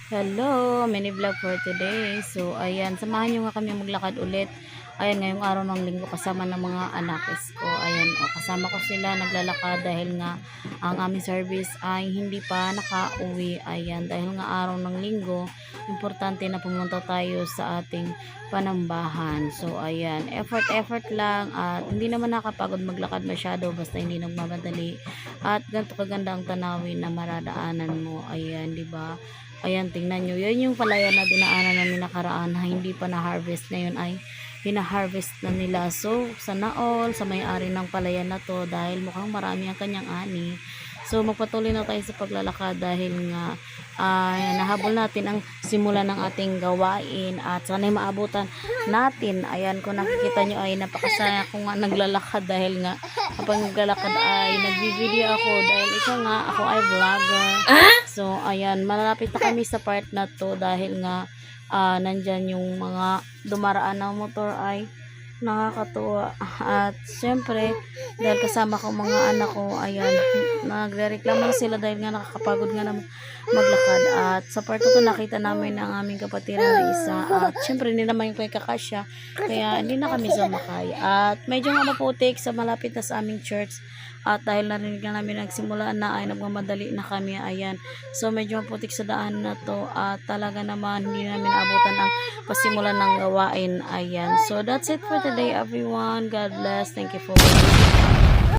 Hello, mini vlog for today. So, ayan, samahan nyo nga kami maglakad ulit. Ayan, ngayong araw ng linggo kasama ng mga anakis ko. Ayan, kasama ko sila naglalakad dahil nga ang aming service ay hindi pa nakauwi. Ayan, dahil nga araw ng linggo, importante na pumunta tayo sa ating panambahan. So, ayan, effort lang at hindi naman nakapagod maglakad masyado basta hindi nagmamadali. At ganito kaganda ang tanawin na maradaanan mo. Ayan, di ba? Ayan, tingnan nyo. Yan yung palaya na dinaanan namin nakaraan na hindi pa na-harvest. Ngayon ay hina-harvest na nila. So, sana all sa may-ari ng palaya na to dahil mukhang marami ang kanyang ani. So, magpatuloy na tayo sa paglalakad dahil nga nahabol natin ang simula ng ating gawain at sana'y maabutan natin. Ayan, kung nakikita nyo ay napakasaya ko nga naglalakad dahil nga kapag naglalakad ay nagbi-video ako dahil ito nga ako ay vlogger. So, ayan, malapit na kami sa part na to dahil nga nandyan yung mga dumaraan ng motor ay nakakatuwa. At syempre, dahil kasama ko mga anak ko, ayan, nagre-reklamo sila dahil nga nakakapagod nga naman maglakad. At sa part to nakita namin ang aming kapatiran na isa. At syempre, hindi naman yung kakasya, kaya hindi na kami sumakay. At medyo nga maputik sa malapit na sa aming church. At dahil narinig na namin nagsimula na ay nagmamadali na kami, ayan. So medyo maputik sa daan na to at talaga naman hindi namin abutan ang pasimulan ng gawain, ayan. So that's it for today everyone. God bless. Thank you for watching.